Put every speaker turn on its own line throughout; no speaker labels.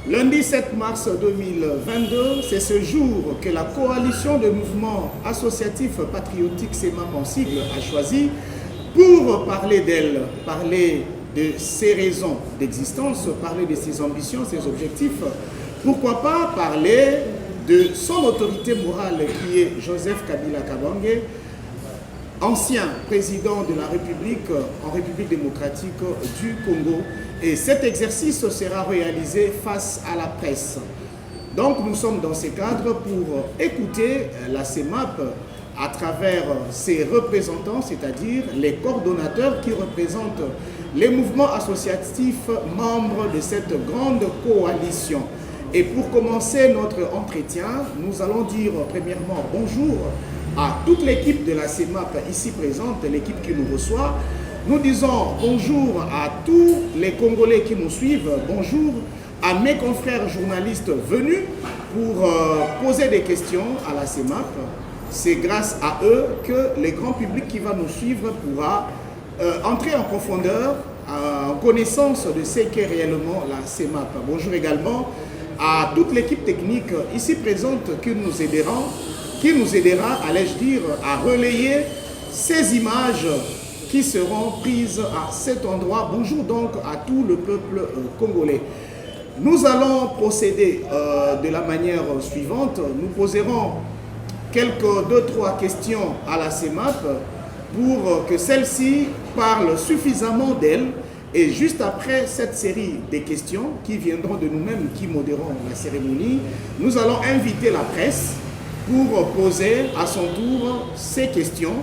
Lundi 7 mars 2022, c'est ce jour que la coalition de mouvements associatifs patriotiques CEMAP en sigle a choisi pour parler d'elle, parler de ses raisons d'existence, parler de ses ambitions, ses objectifs. Pourquoi pas parler de son autorité morale qui est Joseph Kabila Kabange, ancien président de la République en République démocratique du Congo. Et cet exercice sera réalisé face à la presse. Donc nous sommes dans ce cadre pour écouter la CEMAP à travers ses représentants, c'est-à-dire les coordonnateurs qui représentent les mouvements associatifs membres de cette grande coalition. Et pour commencer notre entretien, nous allons dire premièrement bonjour à toute l'équipe de la CEMAP ici présente, l'équipe qui nous reçoit. Nous disons bonjour à tous les Congolais qui nous suivent, bonjour à mes confrères journalistes venus pour poser des questions à la CEMAP. C'est grâce à eux que le grand public qui va nous suivre pourra entrer en profondeur, en connaissance de ce qu'est réellement la CEMAP. Bonjour également à toute l'équipe technique ici présente qui nous aidera, allais-je dire, à relayer ces images qui seront prises à cet endroit. Bonjour donc à tout le peuple congolais. Nous allons procéder de la manière suivante. Nous poserons deux, trois questions à la CEMAP pour que celle-ci parle suffisamment d'elle. Et juste après cette série de questions qui viendront de nous-mêmes, qui modéreront la cérémonie, nous allons inviter la presse pour poser à son tour ces questions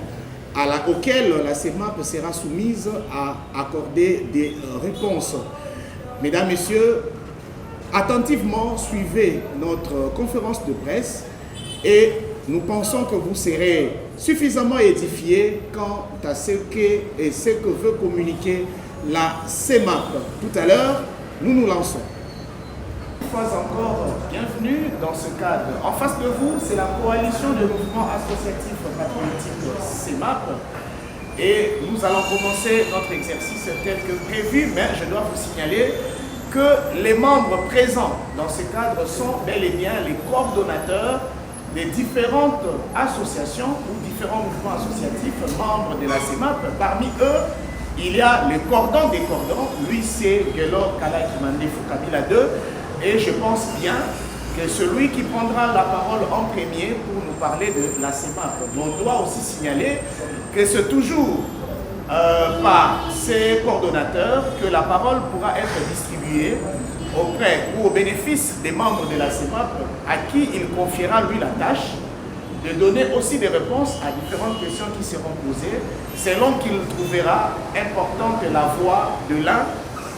auxquelles la CEMAP sera soumise à accorder des réponses. Mesdames, Messieurs, attentivement suivez notre conférence de presse et nous pensons que vous serez suffisamment édifiés quant à ce que veut communiquer la CEMAP. Tout à l'heure, nous nous lançons. Une fois encore, bienvenue dans ce cadre. En face de vous, c'est la coalition de mouvements associatifs patriotiques CEMAP. Et nous allons commencer notre exercice tel que prévu, mais je dois vous signaler que les membres présents dans ce cadre sont bel et bien les coordonnateurs des différentes associations ou différents mouvements associatifs membres de la CEMAP. Parmi eux, il y a le cordon des cordons, lui c'est Gelor Kalaki Mandefou Kabila 2, et je pense bien que celui qui prendra la parole en premier pour nous parler de la CEMAP. On doit aussi signaler que c'est toujours par ces coordonnateurs que la parole pourra être distribuée auprès ou au bénéfice des membres de la CEMAP à qui il confiera lui la tâche de donner aussi des réponses à différentes questions qui seront posées, selon qu'il trouvera importante la voix de l'un,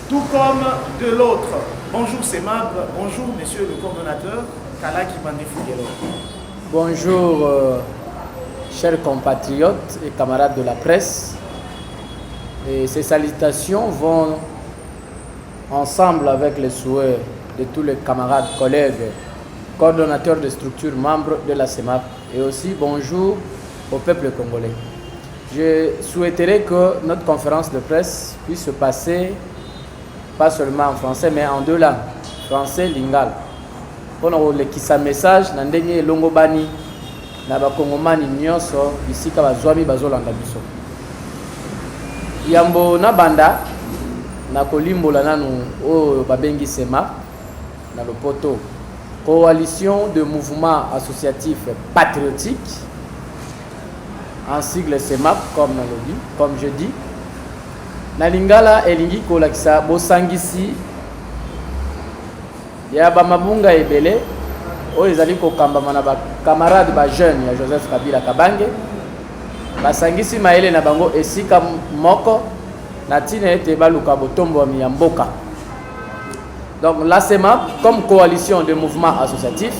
tout comme de l'autre. Bonjour CEMAP, bonjour monsieur le coordonnateur, Kalaki Mandefou Gelor.
Bonjour chers compatriotes et camarades de la presse. Et ces salutations vont ensemble avec les souhaits de tous les camarades, collègues, coordonnateurs de structures membres de la CEMAP. Et aussi bonjour au peuple congolais. Je souhaiterais que notre conférence de presse puisse se passer pas seulement en français mais en deux langues, français et lingala. Pour nous lekisa message na ndenge longo bani na bakongomani nyonso bisika bazwami bazolanda biso. Yambo na banda na kolimbola nanu o babengi CEMAP na lopoto. Coalition de mouvements associatifs patriotiques, en sigle CEMAP, comme je dis. Nalingala elingi kolakisa bosangisi ya bamabunga ebele o ezali kokambama na ba camarade ba jeune ya Joseph Kabila Kabange basangisi maele na bango esika moko na tina ete baluka botombo ya mboka. Donc la CEMAP, comme coalition de mouvements associatifs,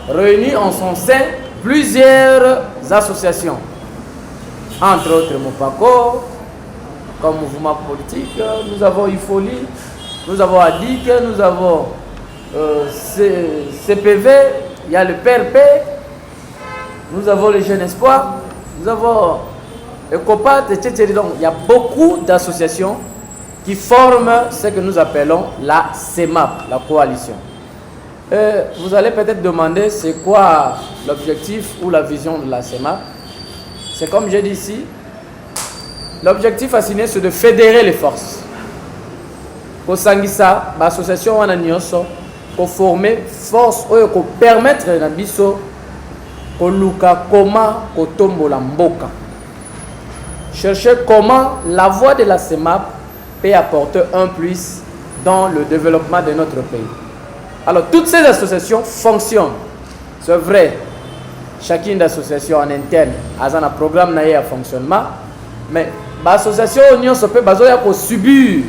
réunit en son sein plusieurs associations, entre autres Mopako, comme mouvement politique, nous avons IFOLI, nous avons ADIC, nous avons CPV, il y a le PRP, nous avons les Jeunes Espoirs, nous avons ECOPAT, etc. Donc il y a beaucoup d'associations qui forment ce que nous appelons la CEMAP, la coalition. Vous allez peut-être demander c'est quoi l'objectif ou la vision de la CEMAP. C'est comme j'ai dit ici, l'objectif assigné c'est de fédérer les forces. Pour Sangisa, l'association wana nyonso, pour former force pour permettre na biso ko luka comment ko tombola mboka. Chercher comment la voix de la CEMAP peut apporter un plus dans le développement de notre pays. Alors toutes ces associations fonctionnent, c'est vrai. Chacune des associations en interne a un programme de fonctionnement, mais l'association union se peut subir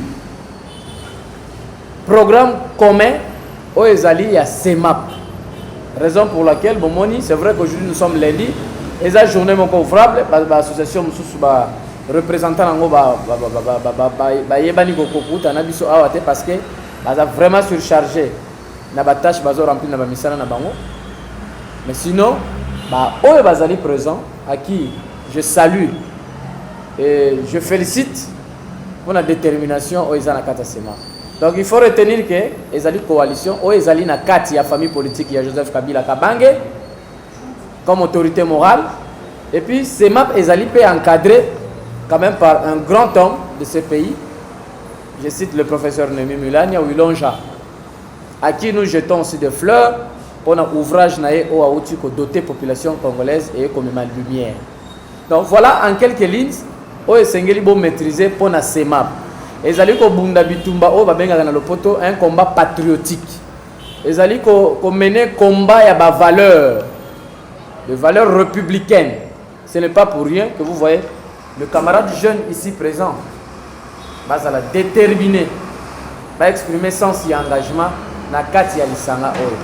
programme commun aux Ezali à CEMAP. Raison pour laquelle, bon, c'est vrai qu'aujourd'hui nous sommes lundi, et la journée mon ouvrable, l'association représentant parce que vraiment surchargé na tâche rempli na misala na bango. Mais sinon, eux bazali présent à qui je salue et je félicite pour la détermination aux Ezana Kata CEMAP. Donc il faut retenir que les coalition ou les na kati ya famille politique il y a Joseph Kabila Kabange comme autorité morale et puis CEMAP ezali peut encadré quand même par un grand homme de ce pays. Je cite le professeur Némi Mulania Wilonja à qui nous jetons aussi des fleurs pour un ouvrage naé au aouti ko doter population congolaise et comme ma lumière. Donc voilà en quelques lignes au esengeli bo maîtriser pour na CEMAP. Ezali ko bunda bitumba o babenga na lopoto un combat patriotique. Ezali ko mener combat ya ba valeurs, de valeurs républicaines. Ce n'est pas pour rien que vous voyez le camarade jeune ici présent va la déterminer, va exprimer sens et engagement na kati ya lisanga oyo.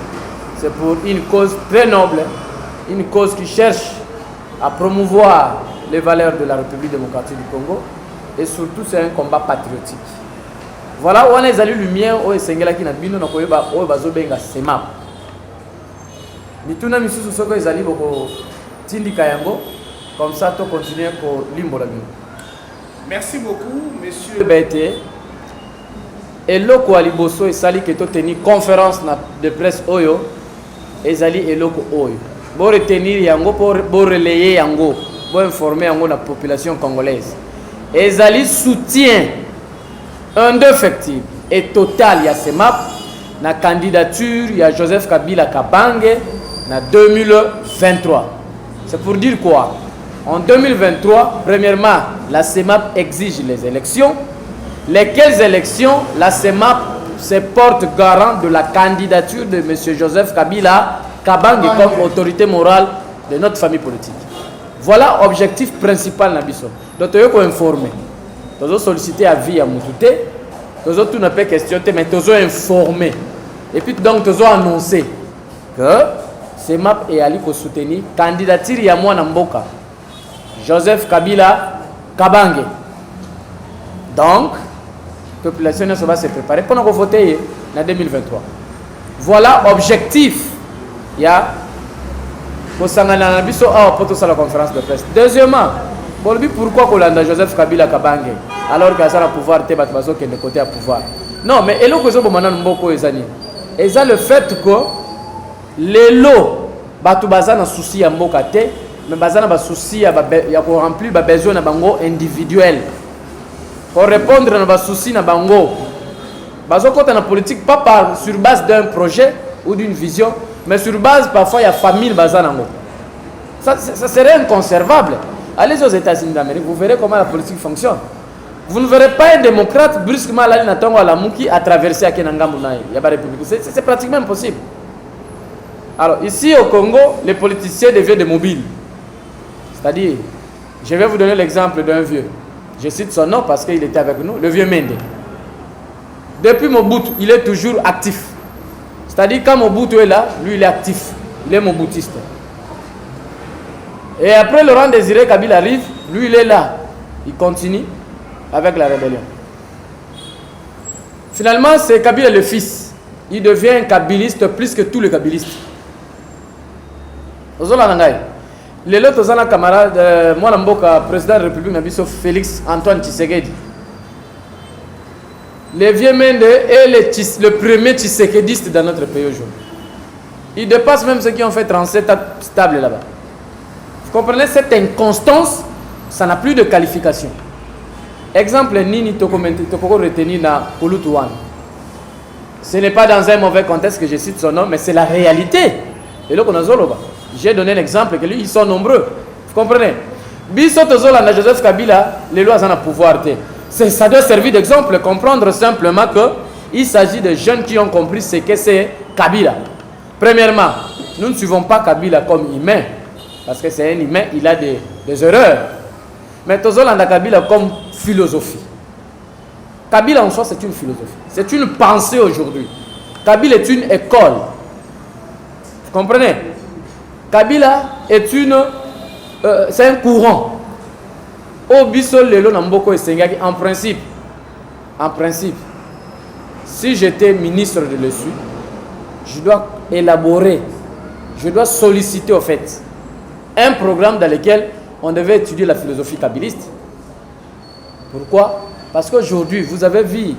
C'est pour une cause très noble, une cause qui cherche à promouvoir les valeurs de la République démocratique du Congo. Et surtout, c'est un combat patriotique. Voilà où on est allé lumière, où est Sengela qui n'a bino na koyeba, où est bazo benga CEMAP. Mituna misusu soko ezali boko tindi kayango, comme ça to continuer pour limbo la bino.
Merci beaucoup, monsieur.
Bete. Et loko aliboso esali que to teni conférence de presse oyo, ezali eloko oyo. Bo retenir yango pour relayer yango, bo informer yango la population congolaise. Ezali soutient un défectible et total ya CEMAP na candidature ya Joseph Kabila Kabange na 2023. C'est pour dire quoi? En 2023, premièrement, la CEMAP exige les élections. Lesquelles élections? La CEMAP se porte garant de la candidature de M. Joseph Kabila Kabange comme autorité morale de notre famille politique. Voilà l'objectif principal de Nabiso. Donc, tu as informé. Tu as sollicité à vie à Moutouté. Tu as pas questionné, mais tu as informé. Et puis, donc, tu as annoncé que CEMAP est allé pour soutenir la candidature de moi Namboka, Joseph Kabila Kabange. Donc, la population va se préparer pour nous voter en 2023. Voilà l'objectif. Il y a la conférence de presse. Deuxièmement, pourquoi Kolanda Joseph Kabila Kabange alors qu'il y a le pouvoir qui est de côté à pouvoir? Non, mais il y a le fait que les lots ont souci à Mbokate, mais ils ont souci à remplir les besoins individuels. Pour répondre à nos soucis, na bango. Bazo côté na politique pas sur base d'un projet ou d'une vision, mais sur base parfois il y a famille bazanango. Ça serait inconcevable. Allez aux États-Unis d'Amérique, vous verrez comment la politique fonctionne. Vous ne verrez pas un démocrate brusquement aller na tongo à la mouki à traverser à Kenangambu na il y a pas république. C'est pratiquement impossible. Alors ici au Congo, les politiciens deviennent des mobiles. C'est-à-dire, je vais vous donner l'exemple d'un vieux. Je cite son nom parce qu'il était avec nous, le vieux Mende. Depuis Mobutu, il est toujours actif. C'est-à-dire, quand Mobutu est là, lui, il est actif. Il est moboutiste. Et après, Laurent Désiré Kabila arrive, lui, il est là. Il continue avec la rébellion. Finalement, c'est Kabila le fils. Il devient un kabiliste plus que tous les kabilistes. Les autres camarades, moi, le président de la République, Félix Antoine Tshisekedi. les vieux Mende est le premier tshisekédiste dans notre pays aujourd'hui. Il dépasse même ceux qui ont fait 37 stables là-bas. Vous comprenez, cette inconstance, ça n'a plus de qualification. Exemple, Nini Toko retenir dans Kulutuan. Ce n'est pas dans un mauvais contexte que je cite son nom, mais c'est la réalité. Et là, j'ai donné l'exemple que lui, ils sont nombreux. Vous comprenez? Bisotozola, Joseph Kabila, les lois en a pouvoir. Ça doit servir d'exemple, comprendre simplement qu'il s'agit de jeunes qui ont compris ce que c'est Kabila. Premièrement, nous ne suivons pas Kabila comme humain, parce que c'est un humain, il a des erreurs. Mais Tozolanda Kabila comme philosophie. Kabila en soi, c'est une philosophie. C'est une pensée aujourd'hui. Kabila est une école. Vous comprenez? Kabila est c'est un courant. En principe, si j'étais ministre de l'ESU, je dois élaborer, je dois solliciter au fait un programme dans lequel on devait étudier la philosophie kabiliste. Pourquoi? Parce qu'aujourd'hui, vous avez vu,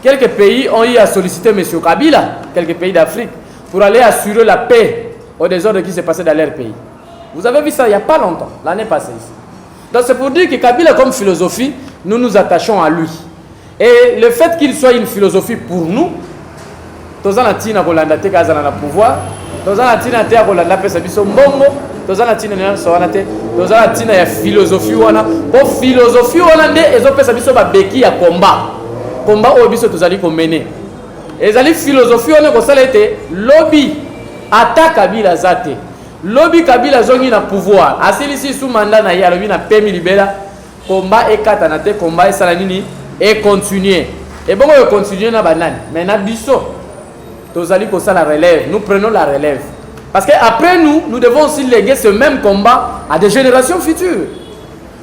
quelques pays ont eu à solliciter M. Kabila, quelques pays d'Afrique, pour aller assurer la paix au désordre qui s'est passé dans leur pays. Vous avez vu ça il n'y a pas longtemps, l'année passée ici. Donc c'est pour dire que Kabila comme philosophie, nous nous attachons à lui. Et le fait qu'il soit une philosophie pour nous, tous en Tina Rolanda te kaza na pouvoir, tous en Tina te Rolanda pesa biso mbongo, tous en Tina na soana te, tous en Tina ya philosophie wana, po philosophie wana nde ezo pesa biso ba beki ya combat. Combat o biso tozali ko mener. Ezali philosophie wana ko sala ete lobby attaque Kabila zate. Lobby Kabila zongi na pouvoir. Asilisi sous mandat na ya lobby na pemi libera. Combat e kata na te combat e sala nini et continuer. Et bon on continue na banane. Mais na biso tozali ko sala relève. Nous prenons la relève. Parce que après nous devons aussi léguer ce même combat à des générations futures.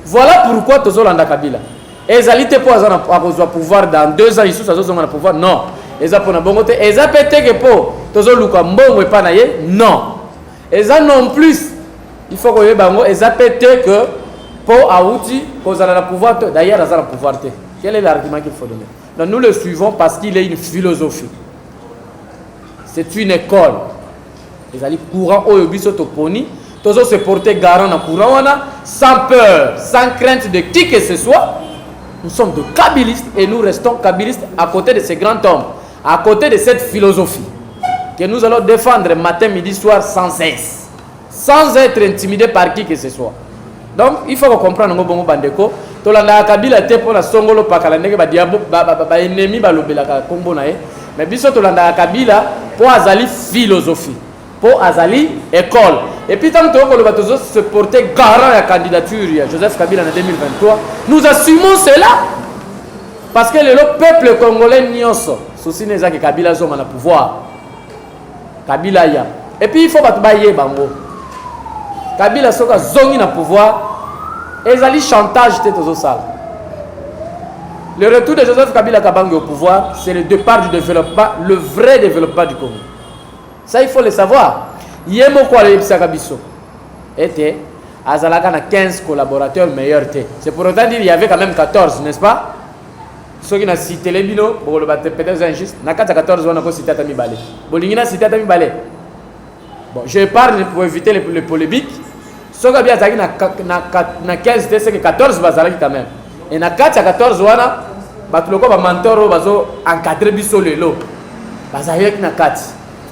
Voilà pourquoi tozolanda Kabila. Ezali te po azana akozwa pouvoir dans 2 ans ici ça zozonga na pouvoir. Non. Eza pona bongo te eza pété que po tozoluka mbongo epa na ye. Non. Eza non plus. Il faut que bango eza pété que po aouti kozala na pouvoir d'ailleurs azana pouvoir te. Quel est l'argument qu'il faut donner? Donc nous le suivons parce qu'il est une philosophie. C'est une école. Les alliés courant au biso toponi, tous se porter garant dans courant sans peur, sans crainte de qui que ce soit. Nous sommes de kabbalistes et nous restons kabbalistes à côté de ces grands hommes, à côté de cette philosophie que nous allons défendre matin, midi, soir sans cesse, sans être intimidés par qui que ce soit. Donc il faut comprendre ngo bongo bandeko, tolanda Kabila te pour la songolo pakala ndenge ba diabo ba ennemi ba lobela ka kombo na ye, mais biso tolanda Kabila pour azali philosophie, pour azali école. Et puis tant que le se porter garant la candidature de Joseph Kabila en 2023, nous assumons cela. Parce que le peuple congolais nyonso, souci n'est que Kabila zoma na pouvoir. Kabila ya. Et puis il faut pas bailler bango. Kabila soka zongi na pouvoir, ezali chantage te tozo sala. Le retour de Joseph Kabila Kabange au pouvoir, c'est le départ du développement, le vrai développement du Congo. Ça il faut le savoir. Yemo kwa le bisaka biso. Était azalaka na 15 collaborateurs meilleurs. C'est pour autant dire il y avait quand même 14, n'est-ce pas? Ceux qui na cité les bino, bon le battre peut-être injuste. Na 14 on a ko cité Tami Balé. Bolingina cité Tami Balé. Bon, je parle pour éviter les polémiques. Ceux qui bien azaki na 15 c'est que 14 bazalaki quand même. Et na 14 wana batuloko ba mentoro bazo encadrer biso lelo. Bazalaki na 4.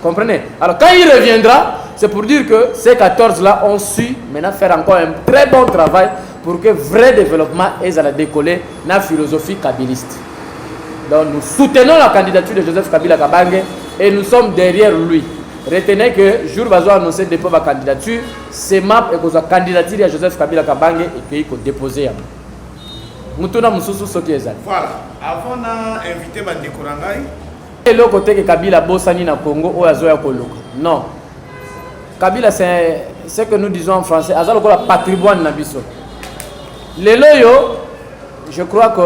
Vous comprenez? Alors quand il reviendra, c'est pour dire que ces 14-là ont su maintenant faire encore un très bon travail pour que vrai développement ait à la décoller dans la philosophie kabyliste. Donc nous soutenons la candidature de Joseph Kabila Kabange et nous sommes derrière lui. Retenez que jour où va annoncer le dépôt de la candidature, c'est map et que la candidature de Joseph Kabila Kabange et qu'il faut déposer. Voilà,
avant d'inviter Bandeko Rangai,
le côté que Kabila bossani na Congo ou azoya koloko. Non. Kabila c'est ce que nous disons en français, azalo ko la patrimoine na biso. Le loyo, je crois que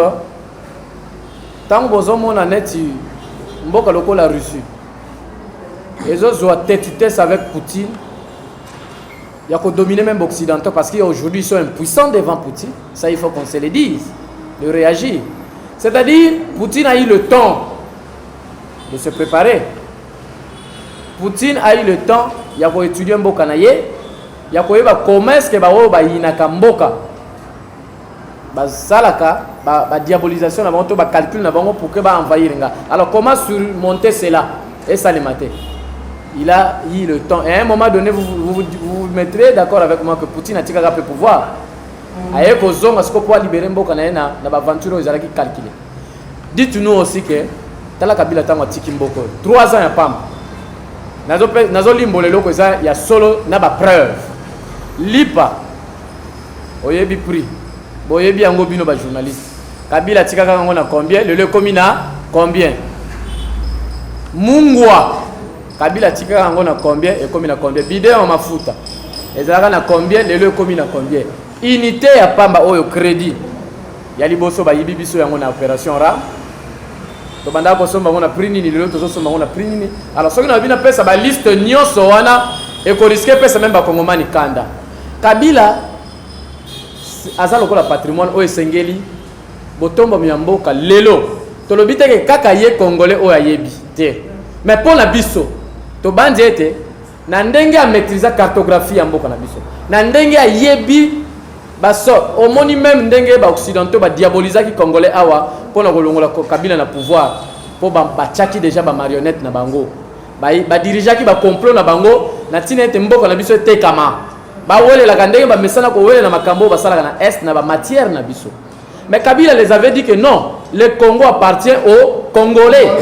tant bozo mona neti mboka loko la Russie. Ezo zo tête avec Poutine. Il y a qu'on dominer même occidentaux parce qu'aujourd'hui ils sont impuissants devant Poutine. Ça il faut qu'on se le dise, de réagir. C'est-à-dire, Poutine a eu le temps de se préparer. Poutine a eu le temps, il a étudié mboka na ye, il a comment est-ce que ba inaka mboka. Ba salaka, ba diabolisation na bango, ba calcul na bango pour que ba envahir nga. Alors comment surmonter cela? Et ça le matin. Il a eu le temps. Et à un moment donné, vous mettrez d'accord avec moi que Poutine a tiré le pouvoir. Aye ko zonga siko pour libérer mboka na na ba aventure aux alaki calculer. Dites-nous aussi que tala kabila tango tiki mboko 3 ans ya pam. Nazo limbo lelo ko ça ya solo na ba preuve. Lipa. Oyebi prix. Boyebi yango bino ba journaliste. Kabila tika kango na combien? Le komi na combien? Mungwa. Kabila tika kango na combien et komi na combien? Bidon mafuta. Ezalaka na combien? Le komi na combien? Unité ya pamba oyo crédit. Ya liboso ba yibi biso yango na opération ra. To banda ko somba ngona prix nini lelo to somba ngona prix nini. Alors soki na bina pesa ba liste nyonso wana e ko risquer pesa même ba kongomani kanda. Kabila azalo ko la patrimoine oyo sengeli botombo myamboka lelo. To lobite ke kaka ye congolais oyo ayebi te. Mais pour la biso to bandi ete na ndenge a maîtriser cartographie ya mboka na biso. Na ndenge ayebi baso omoni même ndenge ba occidentaux ba diaboliser ki congolais awa pour na kolongola Kabila na pouvoir pour ba tchaki déjà ba marionnette na bango ba dirigeant ki ba complot na bango na tinete mboka na biso tekama ba wele la ndenge ba mesana ko wele na makambo ba sala na est na ba matière na biso. Mais Kabila les avait dit que non, le Congo appartient aux Congolais.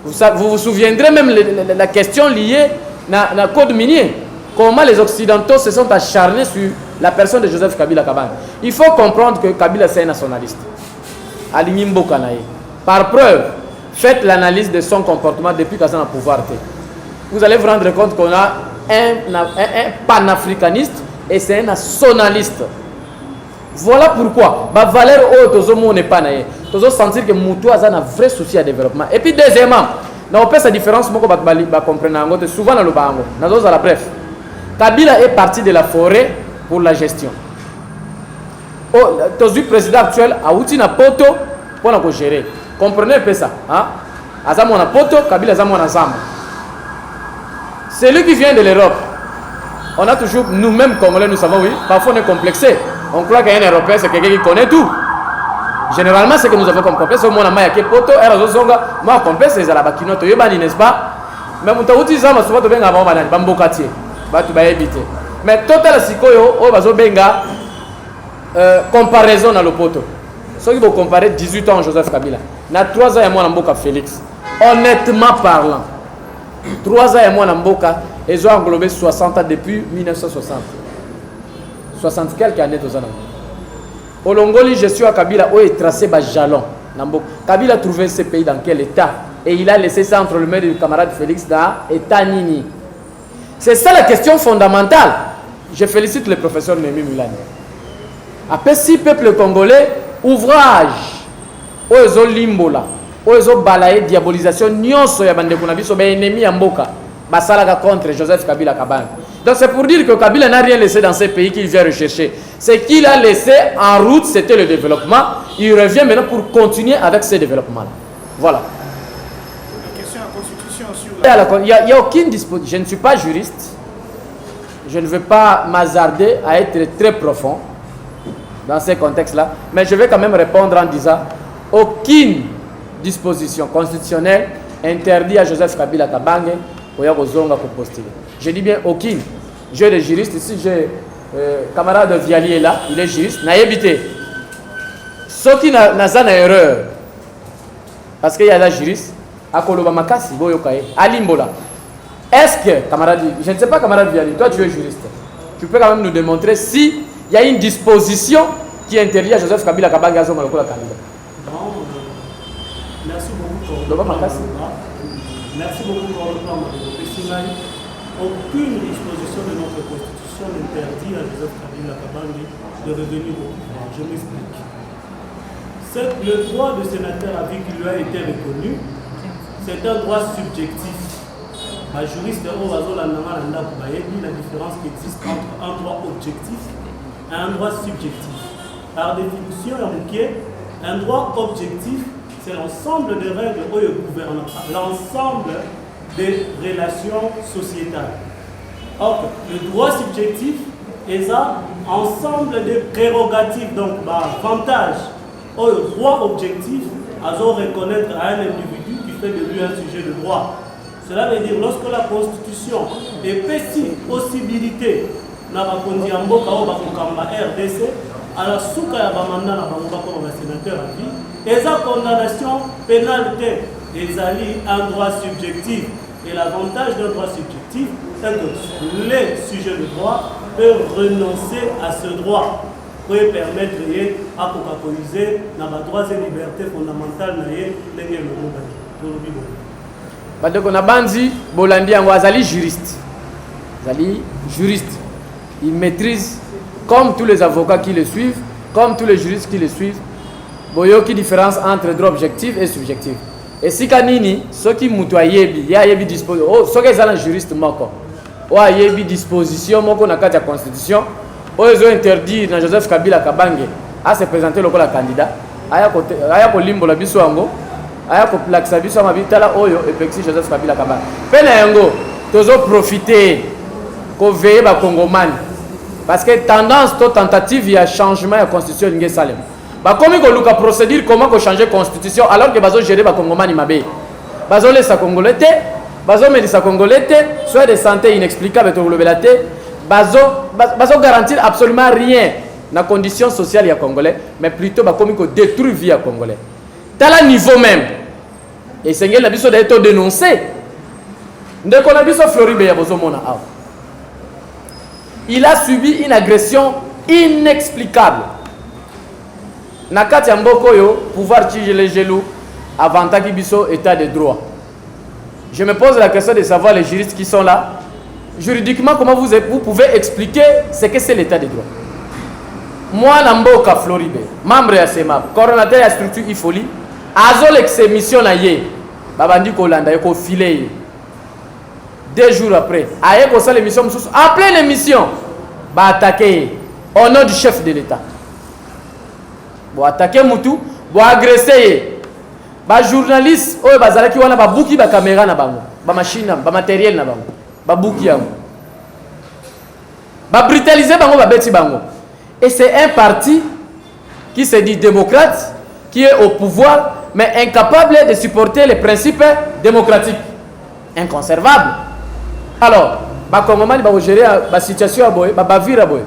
Vous vous souviendrez même la question liée na code minier. Comment les Occidentaux se sont acharnés sur la personne de Joseph Kabila Kabang. Il faut comprendre que Kabila c'est un nationaliste. Par preuve, faites l'analyse de son comportement depuis qu'il est au pouvoir. Vous allez vous rendre compte qu'on a un panafricaniste et c'est un nationaliste. Voilà pourquoi la valeur haute n'est pas naïe. Vous sentir que Moutou a un vrai souci de développement. Et puis deuxièmement, on peut sa différence comprendre souvent dans le bango. Bref, Kabila est parti de la forêt pour la gestion. Le président actuel a outil na poto pour la gérer. Comprenez un peu ça, hein? Azamo na poto, Kabila azamo na zamba. C'est lui qui vient de l'Europe. On a toujours, nous-mêmes Congolais, nous savons, oui, parfois on est complexé. On croit qu'un Européen, c'est quelqu'un qui connaît tout. Généralement, c'est que nous avons comme complexe. Au moins, on a un poto, et moi, complexe, c'est la bakinote, n'est-ce pas? Mais on a utilisé ma souvent de benga avant banane, bambokatier, batu ba éviter. Mais total sikoyo, o bazo benga comparaison dans le poto. Ceux qui vont comparer 18 ans Joseph Kabila, na 3 ans et moi Mboka Félix. Honnêtement parlant, 3 ans et moi Mboka, ils ont englobé 60 ans depuis 1960. 60 quelques années aux années. Olongoli, je suis à Kabila, où est tracé bas jalon. Kabila a trouvé ce pays dans quel état? Et il a laissé ça entre le mains du camarade Félix dans l'état Nini. C'est ça la question fondamentale. Je félicite le professeur Némi Moulani. Après 6 peuples congolais, ouvrage, où ils ont limbola, où ils ont balayé diabolisation, nyonso ya bande kunabiso, ben ennemi ya mboka, basalaka contre Joseph Kabila Kabang. Donc c'est pour dire que Kabila n'a rien laissé dans ces pays qu'il vient rechercher. Ce qu'il a laissé en route, c'était le développement. Il revient maintenant pour continuer avec ce développement-là. Voilà.
La question à la Constitution sur la...
Il n'y a aucune disposition. Je ne suis pas juriste. Je ne veux pas m'hasarder à être très profond dans ces contextes-là. Mais je vais quand même répondre en disant aucune disposition constitutionnelle interdit à Joseph Kabila Kabange pour postuler. Je dis bien aucune. J'ai des juristes ici, j'ai camarade Viali est là, il est juriste, n'a évité. Ce qui n'a pas d'erreur, parce qu'il y a des juristes, à Koloba Makasi, à Limbola. Est-ce que, camarade, je ne sais pas, camarade Viali, toi tu es juriste, tu peux quand même nous démontrer s'il y a une disposition qui interdit à Joseph Kabila Kabanga à Zoma Lokola Kabila.
Merci beaucoup pour Merci beaucoup pour le plan de aucune disposition de notre constitution n'interdit à Joseph Kabila Kabange de revenir au pouvoir. Je m'explique. Le droit de sénateur à vie qui lui a été reconnu, c'est un droit subjectif. Ma juriste la différence qui existe entre un droit objectif et un droit subjectif. Par définition, Un droit objectif, c'est l'ensemble des règles gouvernementales, l'ensemble des relations sociétales. Or, le droit subjectif est ça, ensemble des prérogatives, donc avantage. Or, le droit objectif, à reconnaître à un individu qui fait de lui un sujet de droit. Cela veut dire lorsque la Constitution épaissit possibilité na bakondi ya mboka oyo bakokamba RDC à la souka ya bamanda na bango bakoma sénateur à vie eza condamnation pénale te ezali un droit subjectif et l'avantage d'un droit subjectif c'est que les sujets de droit peuvent renoncer à ce droit pour permettre à cocacoiser na ba droits et libertés fondamentales na ye ndenge le
Badoko na bandi bolandi yango azali juriste. Azali juriste. Il maîtrise comme tous les avocats qui le suivent, comme tous les juristes qui le suivent. Boyoki différence entre droit objectif et subjectif. Et si kanini ceux qui mutoyebi ya yebi disposition oh ceux qui sont juriste moko. Wa yebi disposition moko na kati ya constitution. Ils ont interdit na Joseph Kabila Kabange à se présenter comme candidat. Aya ko limbo la biso yango. Aya ko plakisa biso mabitala oyo epexi Joseph Kabila Kabanga pena yango tozo profiter ko veiller ba congomani parce que tendance to tentative ya changement ya constitution ngé salem ba komi ko luka procédure comment ko changer constitution alors que bazo gérer ba congomani mabe bazo laisser congolais té bazo melisa congolais té soit de santé inexplicable to lobelate bazo garantir absolument rien na condition sociale ya congolais mais plutôt ba komi ko détruire vie ya congolais à niveau même. Et c'est ce qui a été dénoncé. Il a subi une agression inexplicable. Nakati Mbokoyo, pouvoir tirer les gelous avant qu'il y ait état de droit. Je me pose la question de savoir les juristes qui sont là. Juridiquement, comment vous pouvez expliquer ce que c'est l'état de droit? Moi, Namboka Floribé, membre de CEMAP, coordonnateur de la structure IFOLI, Azol ex mission na ye babandi ko landa ko filé 2 jours après aye ko sa l'émission en pleine émission ba attaquer au nom du chef de l'état bo attaquer mutu bo agresser ba journaliste oyo bazalaki wana ba buki ba caméra na bango ba machine ba matériel na bango ba buki yango ba brutaliser bango ba beti bango et c'est un parti qui se dit démocrate qui est au pouvoir mais incapable de supporter les principes démocratiques, inconservables. Alors, ba Congomani ba gérer la situation à boy, ba vivre à boy.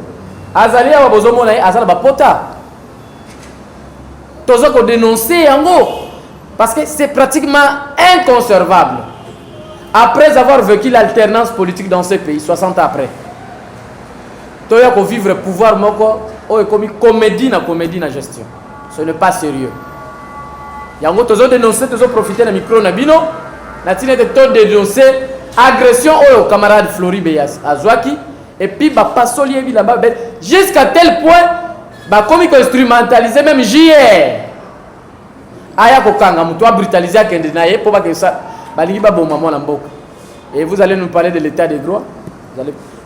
Azali a besoin na azala ba pota. Tozo ko dénoncer yango parce que c'est pratiquement inconservable. Après avoir vécu l'alternance politique dans ce pays 60 ans après. Toya ko vivre pouvoir moko o comme comédie na gestion. Ce n'est pas sérieux. Yango tozo dénoncer, tozo profiter na micro na bino, na tine de to dénoncer agression au camarade Floribé Azwaki et puis ba pasoli ebi là-bas jusqu'à tel point ba komi ko instrumentaliser même JR. Aya ko kanga muto brutaliser akende na ye pour ba que ça balingi ba bomba mona mboka. Et vous allez nous parler de l'état des droits?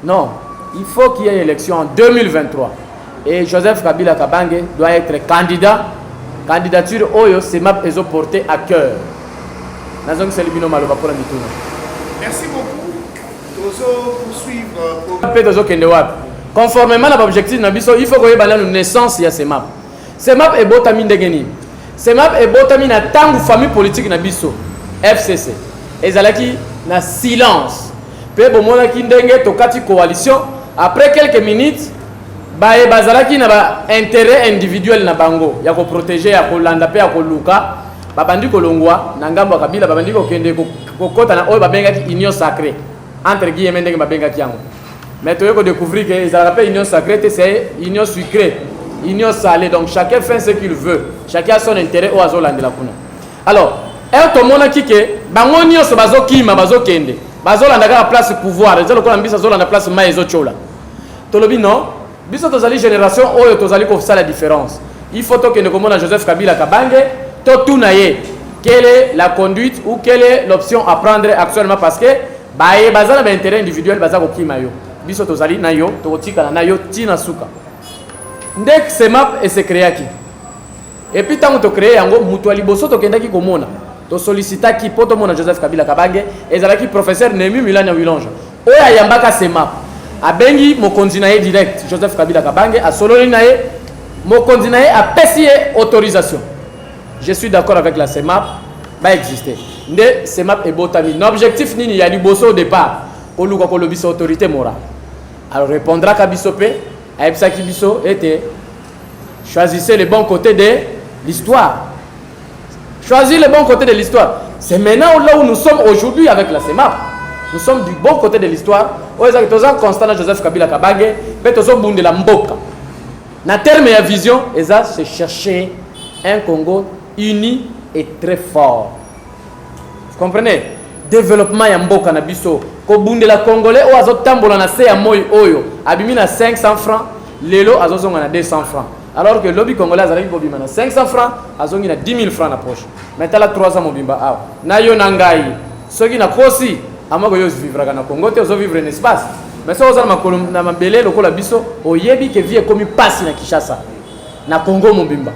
Non, il faut qu'il y ait élection en 2023. Et Joseph Kabila Kabange doit être candidat. Candidature Oyo, c'est map et porté à cœur.
Merci beaucoup. Tozo poursuivre.
Conformément à l'objectif, il faut que la naissance de ces maps. Ces maps est botami ndegeni. Ces maps est botami na tangu famille politique na biso. FCC. Et zalaki na silence. Pe bomona ki ndenge tokati coalition. Après quelques minutes. Bae bazalaki na ba intérêt individuel na bango ya ko protéger ya ko landa pe ya ko luka babandi ko longwa na ngambo Kabila babandi ko kende ko kota na oyo babengaki union sacrée entre guillemets ndenge babengaki yango mais to ko découvrir que ils appellent union sacrée c'est union sucrée union salée donc chacun fait ce qu'il veut chacun a son intérêt au azolandela kuna alors un to mona kike bango nyonso bazokima bazokende bazolanda ka place pouvoir ezalo ko mbisa zolanda place mai ezochola tolobi non. Biso tozali génération oyo tozali ko faire la différence. Il faut que nous comprenions Joseph Kabila Kabange to tunaye quelle est la conduite ou quelle est l'option à prendre actuellement parce que bae bazala ba intérêt individuel bazako kimayo. Biso tozali na yo to tika na yo tina suka. Ndek semap et se créaki. Et puis tant que créé yango mutu aliboso to kendaki komona to sollicita ki poto mona Joseph Kabila Kabange ezalaki professeur Nemi Milania Wilonja oya yambaka sema abengi mokonzi na ye direct Joseph Kabila Kabange a sololi na ye mokonzi na ye a pesi autorisation. Je suis d'accord avec la CEMAP va exister nde CEMAP et botami l'objectif nini ya liboso au départ oluka ko lobisa autorité morale alors répondra kabiso pe aipsa kibiso était choisissez le bon côté de l'histoire. Choisir le bon côté de l'histoire. C'est maintenant là où nous sommes aujourd'hui avec la CEMAP. Nous sommes du bon côté de l'histoire. Constant Joseph Kabila Kabange, mais de la mboka. Na terme et vision, c'est chercher un Congo uni et très fort. Vous comprenez? Développement ya mboka na biso. Ko bunde la Congolais o azo tambola na se ya moy oyo. Abimi na 500 francs, lelo azo zonga na 200 francs. Alors que le lobby congolais a 500 francs, il a 10 000 francs à poche. Maintenant, il a 3 ans. Na yo nangai. Ceux qui n'ont pas aussi, à moi, ils vivent au Congo, ils vivent en espace. Mais si vous avez un belé, le Congo, au Yebi, qui vit comme passe na Kinshasa. Na Congo, mon bimba.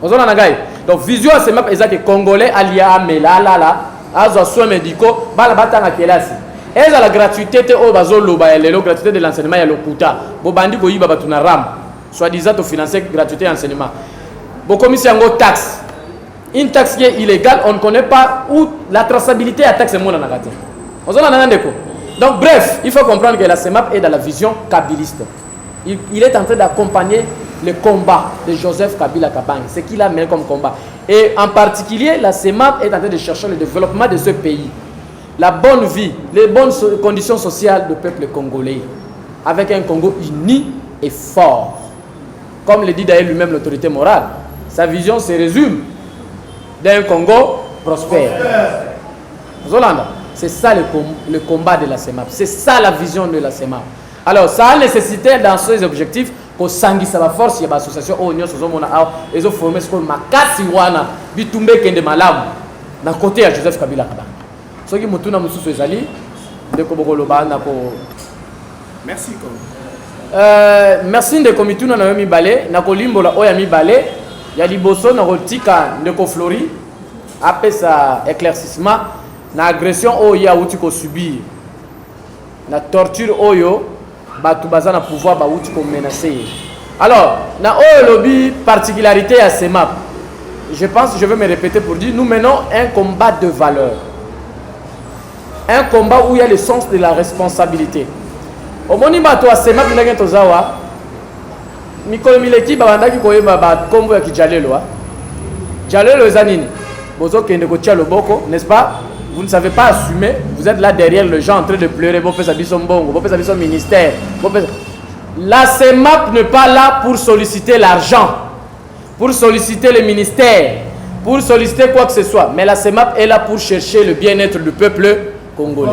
Vous avez nangai. Donc, vision, c'est même exact que Congolais, alia, melala, azo soins médicaux, balabata na kelasi. Et la gratuité, au bazolo, la gratuité de l'enseignement, il y a le kuta. Bobandi, boyiba, batuna ram. Soi-disant au financer gratuité et enseignement. Bon, comme c'est une taxe. Une taxe qui est illégale, on ne connaît pas où la traçabilité à taxe est moins négative. Donc, bref, il faut comprendre que la CEMAP est dans la vision kabiliste. Il est en train d'accompagner le combat de Joseph Kabila Kabange, ce qu'il a mené comme combat. Et en particulier, la CEMAP est en train de chercher le développement de ce pays. La bonne vie, les bonnes conditions sociales du peuple congolais. Avec un Congo uni et fort. Comme le dit d'ailleurs lui-même l'autorité morale, sa vision se résume d'un Congo prospère. Zolanda, c'est ça le combat de la CEMAP. C'est ça la vision de la CEMAP. Alors, ça a nécessité dans ces objectifs que Sangi Saba Force, il y a une association Union Sozomona, ils ont formé ce qu'on a Makasi Wana, Bitumbe Kende Malam, d'un côté à Joseph Kabila Kabange. Ce qui m'a tout dans Moussou Ezali, de Kobogoloba,
merci.
Merci de comité na mi balé na kolimbola oya mi balé ya liboso na rotika ndeko Flori après ça éclaircissement na agression oya uti ko subir na torture oyo batu bazana pouvoir ba uti ko menacer. Alors na oyo lobby particularité à CEMAP, je pense je vais me répéter pour dire nous menons un combat de valeur, un combat où il y a le sens de la responsabilité. Au moni bato a CEMAP ndenge tozawa mikolo mileki babandaki koyeba ba kombo ya kijalelo jalelo ezanini bozo kende ko tia loboko, n'est-ce pas? Vous ne savez pas assumer, vous êtes là derrière le gens en train de pleurer, vous faites biso mbongo, vous faites biso ministère. La CEMAP n'est pas là pour solliciter l'argent, pour solliciter le ministère, pour solliciter quoi que ce soit, mais la CEMAP est là pour chercher le bien-être du peuple congolais.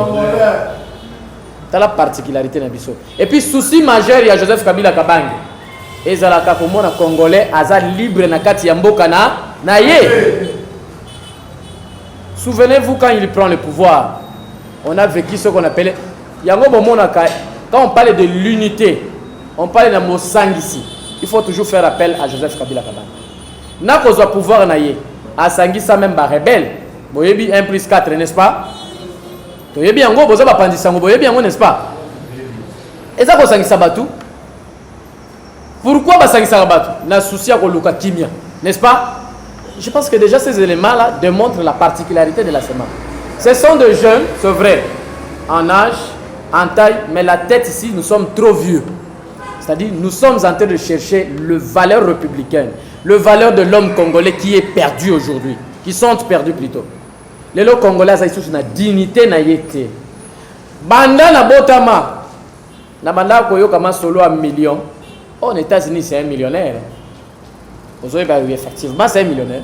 C'est la particularité de Nabiso. Et puis, souci majeur, il y a Joseph Kabila Kabange. Et Zalaka Komona Congolais, Aza libre na kati ya mboka na ye. Souvenez-vous quand il prend le pouvoir, on a vécu ce qu'on appelait. Quand on parle de l'unité, on parle de Mosang ici. Il faut toujours faire appel à Joseph Kabila Kabange. N'a qu'au pouvoir na ye. A Sangisa même ba rebelle. Boyebi 1 plus 4, n'est-ce pas? N'est-ce pas? Et ça, pourquoi la souci à Kimia, n'est-ce pas? Je pense que déjà ces éléments-là démontrent la particularité de la CEMAP. Ce sont des jeunes, c'est vrai, en âge, en taille, mais la tête ici, nous sommes trop vieux. C'est-à-dire, nous sommes en train de chercher le valeur républicaine, le valeur de l'homme congolais qui est perdu aujourd'hui, qui sont perdus plutôt. Les lots congolais, ça a une dignité na yete. Banda na botama. Na banda koyo kama solo à million. Oh, aux États-Unis, c'est un millionnaire. Effectivement, c'est un millionnaire.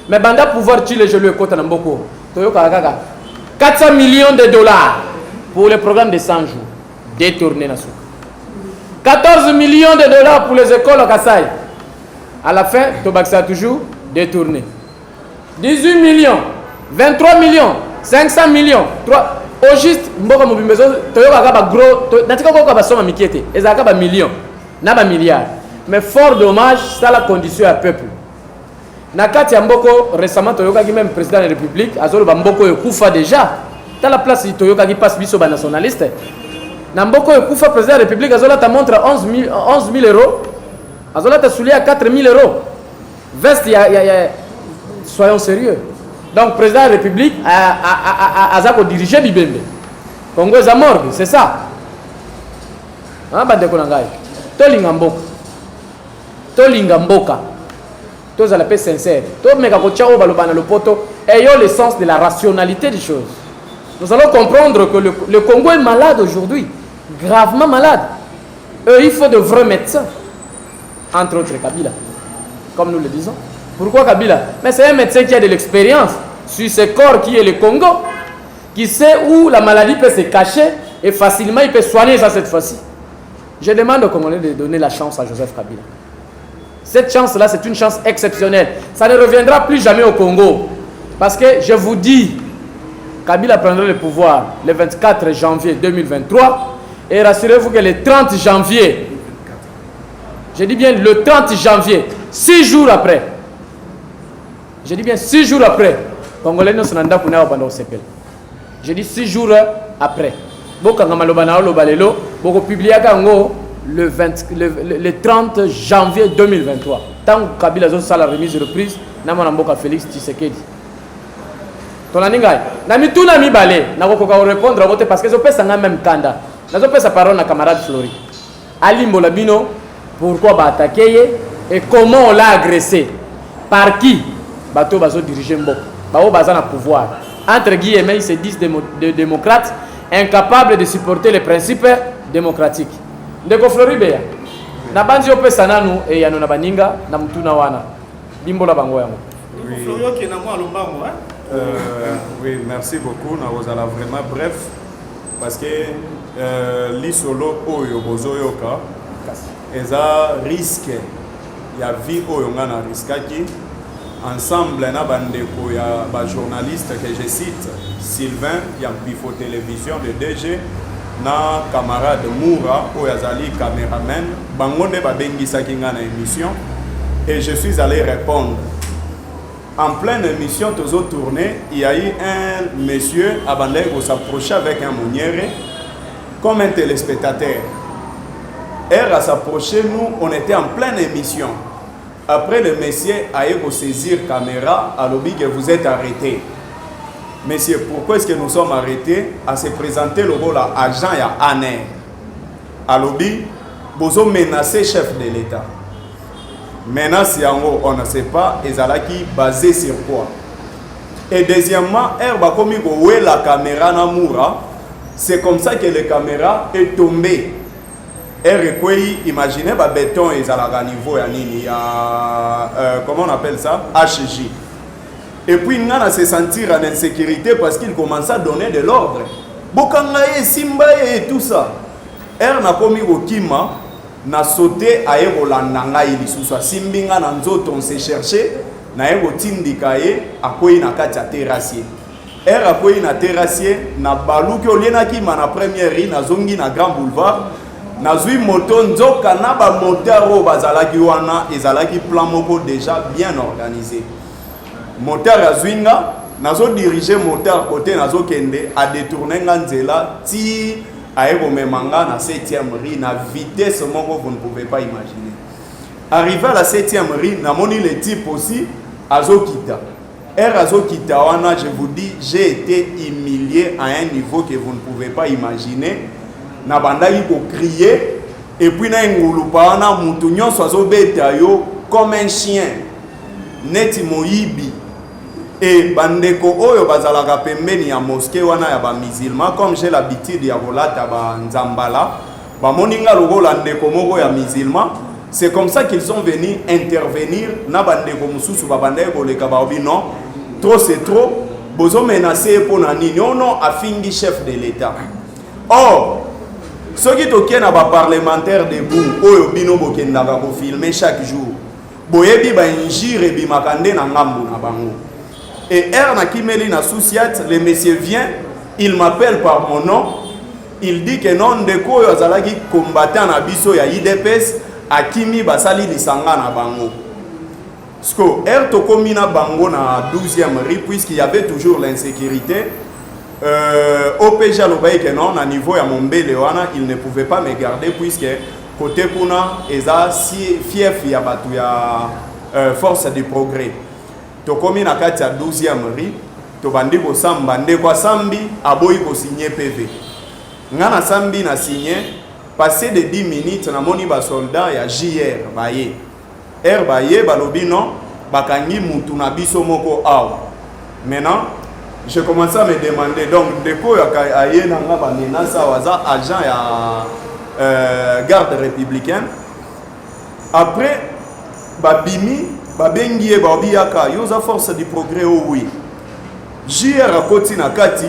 Mais banda pouvoir tuer les jeux le côté na mboko. Toyo kaka 400 millions de dollars pour le programme de 100 jours. Détourné na souk. 14 millions de dollars pour les écoles au Kassai. À la fin, Tobaxa toujours détourné. 18 millions. 23 millions, 500 millions, 3. Au juste, Mboka Mobimbezo, Toyoka Kaba gros, Natika Koka Soma Mikiete, Ezaka Ba millions, Naba milliards. Mais fort dommage, c'est la condition à peuple. Nakati Mboko, récemment, Toyoka qui même président de la République, Azolo Bamboko Yokoufa déjà. Dans la place de Toyoka qui passe biso nationaliste. Namboko Yokoufa, président de la République, Azola te montre 11 000 euros. Azola te soulié à 4 000 euros. Veste, soyons sérieux. Donc, président de la République, Azako diriger Bibembe. Congo est mort, c'est ça. Hein, Bandekonangai. Tolingamboka. Tolingamboka. Tous à la paix sincère. Tous mes capochao balobana le poto ayant le sens de la rationalité des choses. Nous allons comprendre que le Congo est malade aujourd'hui, gravement malade. Il faut de vrais médecins, entre autres Kabila, comme nous le disons. Pourquoi Kabila? Mais c'est un médecin qui a de l'expérience sur ce corps qui est le Congo, qui sait où la maladie peut se cacher et facilement il peut soigner ça cette fois-ci. Je demande aux Congolais de donner la chance à Joseph Kabila. Cette chance-là, c'est une chance exceptionnelle. Ça ne reviendra plus jamais au Congo. Parce que je vous dis, Kabila prendra le pouvoir le 24 janvier 2023. Et rassurez-vous que le 30 janvier, je dis bien le 30 janvier, 6 jours après, je dis bien 6 jours après, Congolais ne sont pas pendant au CPL. Je dis 6 jours après. Beaucoup publié le 30 janvier 2023. Tant que Kabila a la remise de reprise, Namanamboka Félix Tshisekedi. Ton aningai, Namitu Nami Balé, Nakoka répondre à voter parce que je peux s'en même kanda. Je peux sa parole à camarade Flori. Ali Molabino, pourquoi va attaquer et comment on l'a agressé? Par qui? Bateau Bazo diriger Mbok. Bao Bazan a pouvoir. Entre guillemets, ils se disent des démocrates incapables de supporter les principes démocratiques. Ndeko Flori Beya. Na banzi ope sananu e yano na baninga na mutuna wana. Bimbola bango yango.
Oui, merci beaucoup. Nous allons vraiment bref parce que l'isolo oyo bozoyoka eza risque ya vie oyo ngana riskaki ensemble na bandeko ya ba journaliste que je cite Sylvain ya Bifo Télévision de DG na camarade Moura oyo azali caméraman bango nde babengisaki ngana émission et je suis allé répondre. En pleine émission, tous au tourné, il y a eu un monsieur abandonné qui s'approchait avec un mounière comme un téléspectateur. Et à s'approcher, nous, on était en pleine émission. Après, le monsieur a eu saisir la caméra, à l'objet que vous êtes arrêté. Monsieur, pourquoi est-ce que nous sommes arrêtés? À se présenter le rôle à agent et à ANER. À l'objet, vous avez menacé chef de l'État. Maintenant, si on ne sait pas, ils basé sur quoi? Et deuxièmement, la caméra c'est comme ça que la caméra est tombée. Imaginez le béton et à niveau comment on appelle ça? HJ. Et puis on a se sentir en insécurité parce qu'il commence à donner de l'ordre. Bokangaye, Simbaye et tout ça. Na komi au Kima. Na sauté à Erolandanga ilisusu simbinga na nzoto on s'est cherché na ero tindikaye akoyi na kati ya terrassier era akoyi na terrassier na baluki oliena ki na première rue na zongi na Grand Boulevard na zui moto nzoka na ba moteur o bazalaki wana ezalaki plan moko déjà bien organisé moteur azuinga nazo diriger moteur côté nazo kende a détourner nganzela ti Aéromemanga na 7e rue, na vitesse que vous ne pouvez pas imaginer. Arrivé à la 7e rue, na moni le type aussi, Azokita. Azokita, je vous dis, j'ai été humilié à un niveau que vous ne pouvez pas imaginer. Na banda pour crier, et puis na ngulupa na mutunyo soazo betayo comme un chien. Neti moyibi. Et bandeko oyo bazalaka pembeni ya mosquée wana ya ba musulman comme j'ai l'habitude ya volata ba nzambala ba moninga lokola ndeko moko ya musulman c'est comme ça qu'ils sont venus intervenir na bandeko mususu ba bandeko koleka ba obi non trop c'est trop bozo menacer pour na nini non afingi chef de l'état. Or ceux qui tokie na ba parlementaire debout oyo bino bokendaka ko filmer chaque jour boyebi ba injire bi makande na ngambu na bango. Et Erna Kimeli na Souciat, le monsieur vient, il m'appelle par mon nom, il dit que non, ndeko yazalaki combattant na biso ya IDPS, Akimi basali lisanga na bango. Parce que er tokomi na bango na 12e rue puisqu'il y avait toujours l'insécurité. OPJ alobaye que non, à niveau ya Mombele wana, il ne pouvait pas me garder puisque côté kuna eza si fief ya batu ya force du progrès. Tokomi na kati ya 12e rue, to bandi ko samba nde kwa sambi aboyi ko signer PV. Ngana sambi na signer, passé de 10 minutes na moni ba soldat ya JR baye. Er baye balobi non, bakangi mutu na biso moko awa. Maintenant, je commençais à me demander, donc, de quoi il y a un agent à garde républicaine. Après, Babimi, Babengi et Babiaka, il y a force du progrès, oh oui. JR à côté na Kati,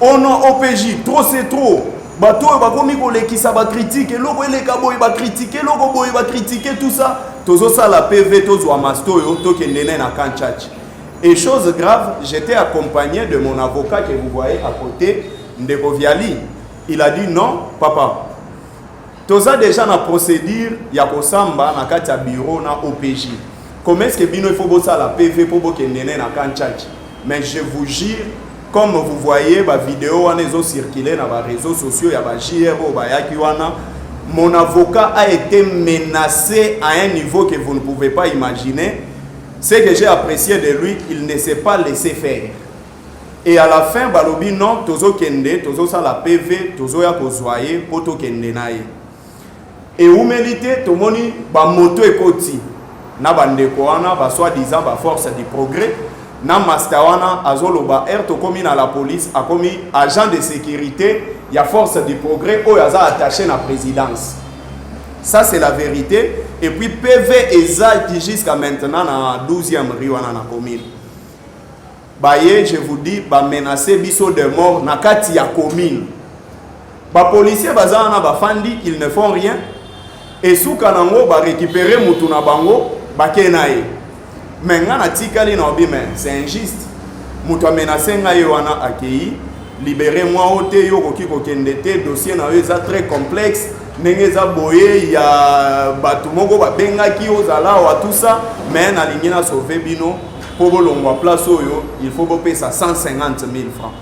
oh non, OPJ, trop c'est trop. Bato, bakomi qui ça va critiquer, logo les kaboy va critiquer, logo boy va critiquer, tout ça. Tozo ça la PV, tozo amasto, to qui n'est na kanchachi. Et chose grave, j'étais accompagné de mon avocat que vous voyez à côté, Ndeko Viali. Il a dit non, papa. Toza déjà na procédure, ya kosamba na kati ya bureau na OPJ. Comment est-ce que bino il faut bosser la PV pour que nene na kanchachi. Mais je vous jure, comme vous voyez, ma vidéo on est circulé dans les réseaux sociaux, ya ba JRO ba yaki wana. Mon avocat a été menacé à un niveau que vous ne pouvez pas imaginer. Ce que j'ai apprécié de lui, il ne s'est pas laissé faire. Et à la fin, balobi non, tozo kende, tozo sa la PV, tozo ya kozwaye, poto kende nae. Et humilité, tomoni ba moto ekoti, na bandeko wana, ba soi-disant ba force du progrès, na mastawana azoloba er to komi na la police, a komi agent de sécurité, ya force du progrès, o yaza attaché na présidence. Ça c'est la vérité. Et puis PV exact jusqu'à maintenant na 12e rue na commune. Baye, je vous dis, ba menacer biso de mort na kati ya commune. Ba policiers bazana ba fandi, ils ne font rien. Et sous kanango ba récupérer mutu na bango, ba kenae. Mais ngana tikali na obi mais c'est injuste. Mutu a menacé ngai wana akei, libérez-moi ote yo koki kokende te, dossier na yo eza très complexe. Nengeza boye ya batu moko ba bengaki ozala wa tout ça mais na lingina sauver bino pour bolongwa place oyo il faut boper ça 150 000 francs.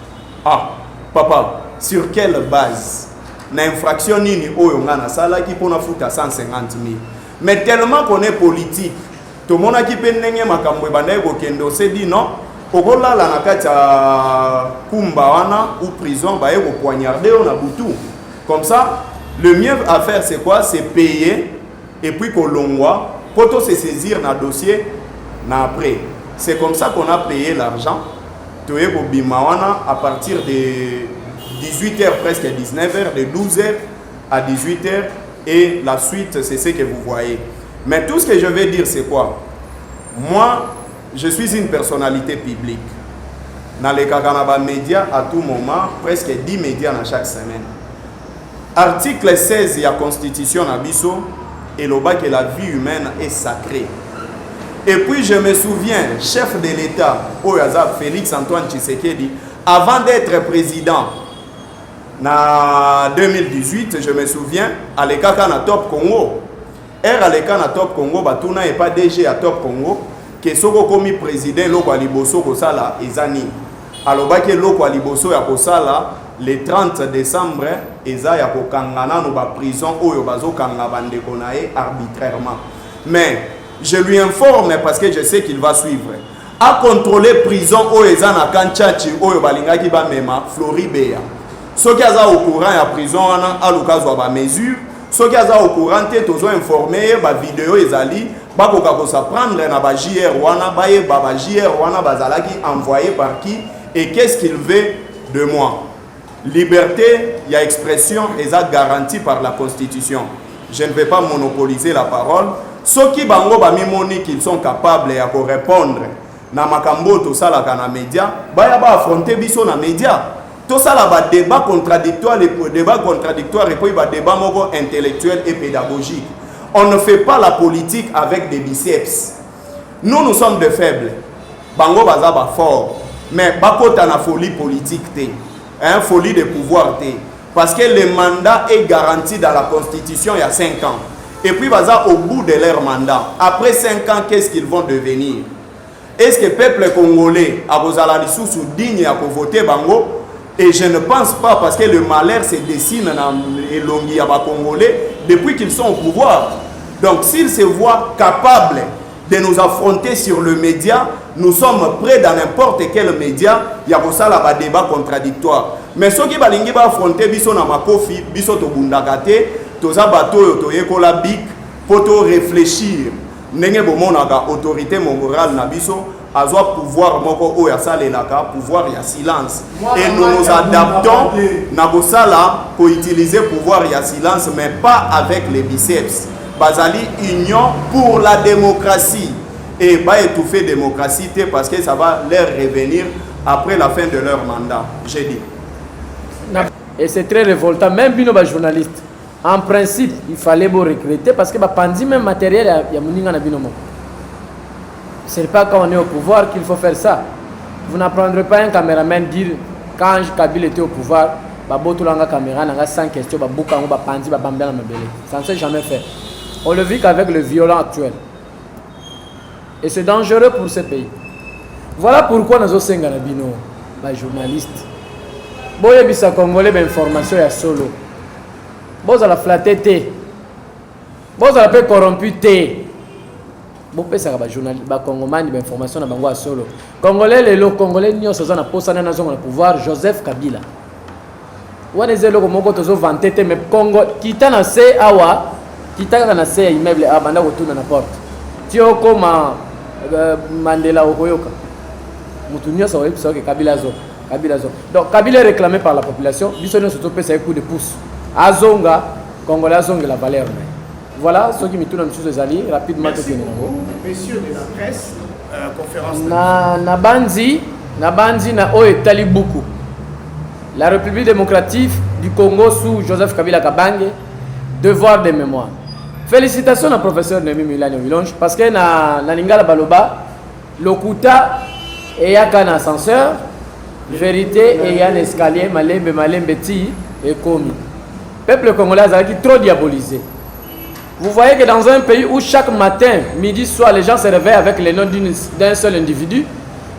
Ah papa, sur quelle base na infraction nini oyo ngana sala ki pona futa 150 000? Mais tellement qu'on est politique, tout le monde qui peut nenge makambo banda ko kendo se dit non okola la na kati ya kumba wana ou prison ba ko poignarder on a butu comme ça. Le mieux à faire, c'est quoi? C'est payer et puis qu'on l'onvoie pour se saisir dans le dossier après. C'est comme ça qu'on a payé l'argent. À partir de 18h, presque 19h, de 12h à 18h. Et la suite, c'est ce que vous voyez. Mais tout ce que je vais dire, c'est quoi? Moi, je suis une personnalité publique. Dans les Kaganaba médias, à tout moment, presque 10 médias dans chaque semaine. Article 16 de la Constitution Abisso et le bas que la vie humaine est sacrée. Et puis je me souviens, chef de l'État, Félix Antoine Tshisekedi, avant d'être président en 2018, je me souviens, à l'Ekaka na Top Congo, à l'Ekaka na Top Congo, Batuna et pas DG à Top Congo, que soko komi président loko aliboso kosala ezani. Alors que loko aliboso ya kosala le 30 décembre, eza ya kokangana no ba prison oyo bazo kanga bandeko nae arbitrairement. Mais je lui informe parce que je sais qu'il va suivre. À contrôler prison oyo eza na Kanchachi oyo balingaki ba mema Floribea. Ceux qui sont au courant ya prison wana alukazo ba mesure, ceux qui sont au courant te tozo informer ba vidéo ezali ba koka ko sa prendre na ba JR wana ba ye ba JR wana bazalaki envoyé par qui et qu'est-ce qu'il veut de moi. Liberté, il y a expression, et ça garantie par la Constitution. Je ne vais pas monopoliser la parole. Ceux qui bango bamimoni qu'ils sont capables de répondre na makambo to sala kana média, ba ya ba affronter biso na média. To sala ba débat contradictoire et puis ba débat moko intellectuel et pédagogique. On ne fait pas la politique avec des biceps. Nous sommes de faibles. Bango baza ba fort, mais bakota na folie politique té. Folie de pouvoir. Parce que le mandat est garanti dans la Constitution il y a 5 ans. et puis baza au bout de leur mandat. Après 5 ans, qu'est-ce qu'ils vont devenir? Est-ce que le peuple congolais a digne à voter bango? Et je ne pense pas, parce que le malheur se dessine dans les longues congolais depuis qu'ils sont au pouvoir. Donc s'ils se voient capables de nous affronter sur le média, nous sommes prêts dans n'importe quel média, il y a un débat contradictoire. Mais ceux qui vont affronter biso na makofi, biso to bundakate, toza bato to yekola bik pour réfléchir. Nenge bomonaka autorité morale na biso azwa pouvoir moko oya salelaka, pouvoir ya silence. Et nous nous adaptons na kosala pour utiliser pouvoir ya silence, mais pas avec les biceps. Bazali union pour la démocratie. Et pas étouffer la démocratie parce que ça va leur revenir après la fin de leur mandat. J'ai dit.
Et c'est très révoltant, même bino ba journaliste. En principe, il fallait vous recruter parce que ba pandi même matériel ya muninga na bino mo. C'est pas quand on est au pouvoir qu'il faut faire ça. Vous n'apprendrez pas un caméraman dire quand Kabila était au pouvoir, ba botulanga caméra nanga sans question ba bukango ba pandi ba bambela mabele. Ça ne s'est jamais fait. On le vit qu'avec le violent actuel. Et c'est dangereux pour ce pays. Voilà pourquoi nous sommes les journalistes. Si vous avez Congolais d'information à solo, vous avez flatté, vous avez corrompu, vous avez journaliste, Congolais d'information à solo. Congolais, les Congolais, nous sommes en pouvoir, Joseph Kabila. Vous avez vanté, mais Congo, qui t'a nassé awa, qui t'a nassé immeuble à banda retourne à la porte. Tu as comme Mandela Okoyoka. Moutounio ça que Kabila zo. Donc Kabila est réclamé par la population. Bisonio se tope c'est un coup de pouce. Azonga, Congolais Azonga la valeur. Voilà ce qui me tourne sur les alliés rapidement.
Merci beaucoup, messieurs de la presse. Conférence.
Na bandi na oe talibuku. La République démocratique du Congo sous Joseph Kabila Kabange, devoir de mémoire. Félicitations au professeur Nemi Milani Wilonge parce que na Lingala Baloba, Lokuta et un ascenseur, vérité et un escalier, malembe ti et commis. Peuple congolais est trop diabolisé. Vous voyez que dans un pays où chaque matin, midi, soir, les gens se réveillent avec le nom d'un seul individu,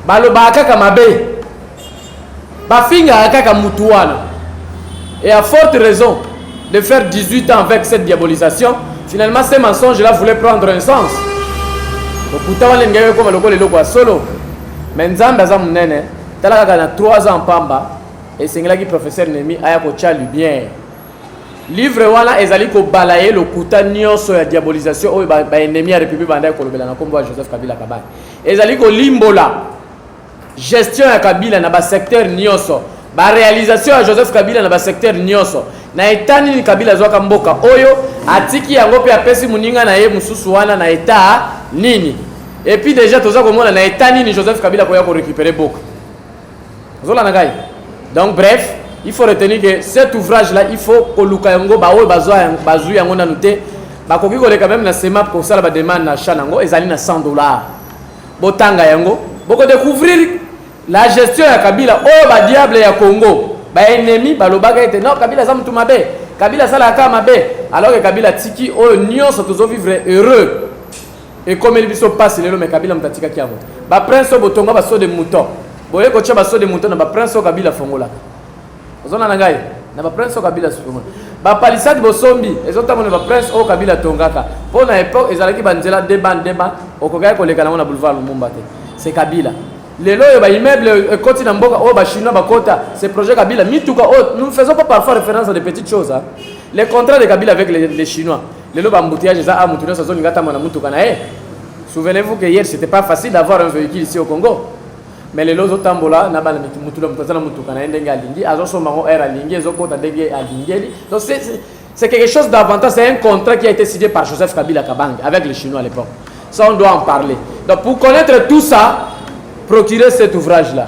Baloba akaka mabe, Bafinga akaka mutuana. Et à forte raison de faire 18 ans avec cette diabolisation, finalement, ces mensonges-là voulaient prendre un sens. Solo. Mais Nzamba Zamunene, Talaka 3 ans Pamba, et c'est là que le professeur Nemi a une lumière. Livre Wala ezali ko balayer le kuta nyonso ya diabolisation oyo ba ennemi ya République banda ko lobela na kombo Joseph Kabila Kabane. Ezali ko limbola gestion ya Kabila na ba secteur nyonso, ba réalisation ya Joseph Kabila na ba secteur nyonso. Na etani ni Kabila zwaka mboka oyo atiki yango pe apesi muninga na ye mususu wana na eta nini. Et puis déjà toza komona na etani ni Joseph Kabila ko ya ko récupérer boka. Zola na gai. Donc bref, il faut retenir que cet ouvrage-là, il faut que Lukayango baoui bazou yango na noté, bakoki ko quand même na sema pour ça la demande na chanango ezali na $100. Botanga yango, boko découvrir la gestion ya Kabila oh ba diable ya Congo, ba ennemi balobaka ete non Kabila za mutu mabe, Kabila sala ka mabe, alors que Kabila tiki oh nyonso tozo vivre heureux. Et comme il biso passe lelo mais Kabila mutatika kiango. Ba prince botonga ba so de mouton. Boye ko tcha ba so de mouton na ba prince Kabila fongola. Ozona nangai na ba prince Kabila fongola. Ba palissade bosombi ezota mona ba prince o Kabila tongaka. Pour na époque ezalaki banzela débat okokaya ko lekana na boulevard Lumumba te. C'est Kabila. Lelo yo ba immeuble koti na mboka o ba chinois ba kota, c'est projet Kabila mituka o nous ne faisons pas parfois référence à des petites choses hein. Les contrats de Kabila avec les chinois. Lelo ba mbouteillage za a mutuno sa zone ngata mona mutuka na e. Souvenez-vous que hier c'était pas facile d'avoir un véhicule ici au Congo. Mais les lozo tambola na bana mutula mutazana mutuka na ndenge alingi azo soma ngo era lingi ezo kota ndenge alingeli. Donc c'est quelque chose d'avantage, c'est un contrat qui a été signé par Joseph Kabila Kabange avec les Chinois à l'époque. Ça on doit en parler. Donc pour connaître tout ça, procurez cet ouvrage là.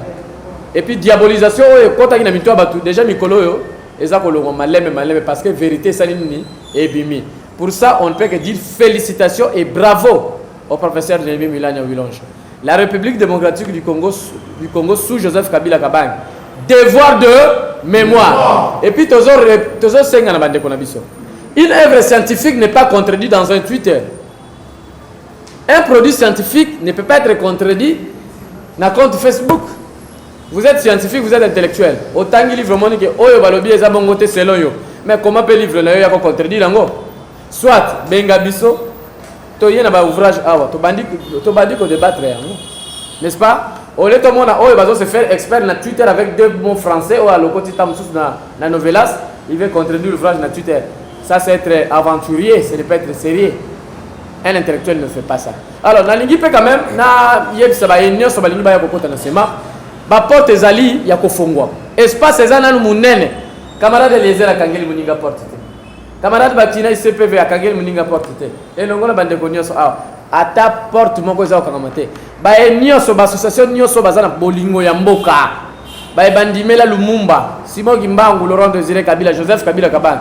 Et puis diabolisation kota kina mitwa batu déjà mikolo yo eza kolongo maleme parce que vérité salini et bimi. Pour ça on ne peut que dire félicitations et bravo au professeur Nemi Milani Wilonge. La République démocratique du Congo sous Joseph Kabila Kabange. Devoir de mémoire. Et puis, tozo senga na bande konabiso. Une œuvre scientifique n'est pas contredite dans un Twitter. Un produit scientifique ne peut pas être contredit dans un compte Facebook. Vous êtes scientifique, vous êtes intellectuel. Autant que livre monique, oyo balobi eza bongote selon yo. Mais comment peut livre na yo ya contredit lango? Soit benga biso to yena ba ouvrage awa to bandi ko débattre yango. N'est-ce pas? Au lieu de oyo bazo se faire expert na Twitter avec deux mots français ou à l'okoti tamsus na novelas, il veut contredire l'ouvrage na Twitter. Ça c'est être aventurier, c'est ne pas être sérieux. Un intellectuel ne fait pas ça. Alors, nalingi pe quand même na yebisa ba yenyo so balingi ba ya kokota na sema. Ba porte ezali ya kofongwa. Espace ezana nu munene. Camarade Eliezer akangeli muninga porte te. Camarade Batina ICPV akangeli muninga porte te. Et longola bande konyo so ata porte moko eza okangamate. Ba yenyo so ba association nyoso bazana bolingo ya mboka. Ba bandimela Lumumba, Simon Gimbangu, Laurent Désiré Kabila, Joseph Kabila Kabane.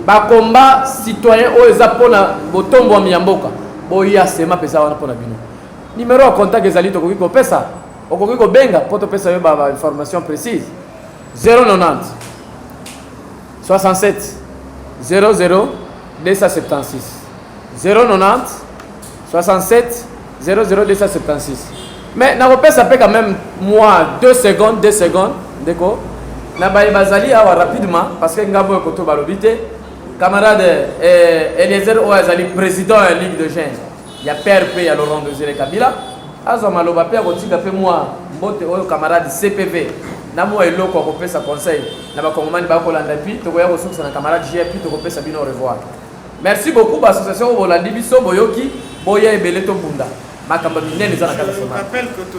Ba combat citoyen o eza pona botombo ya miyamboka. Boya sema pesa wana pona bino. Numéro de contact ezali to ko pesa. Okoki ko benga poto pesa yo ba information précise. 090 67 00 276 090 67 00 276. Mais na pesa pe quand même moi 2 secondes déco. Na ba bazali awa rapidement parce que ngabo ko to balobité. Camarade Eliezer Ouazali, président de la Ligue de Jeunes, il y a PRP, il y a Laurent Désiré Kabila. Azoma Loba Père Rotika fait moi, mon camarade CPV, Namo et Loko a sa conseil, Nama Kongomani Bako Landapi, Togoya ressources dans camarade JP, Togo Sabino au revoir. Merci beaucoup, l'association Bolandi Biso, Boyoki, Boya et Beleto Bunda. Ma camarade, les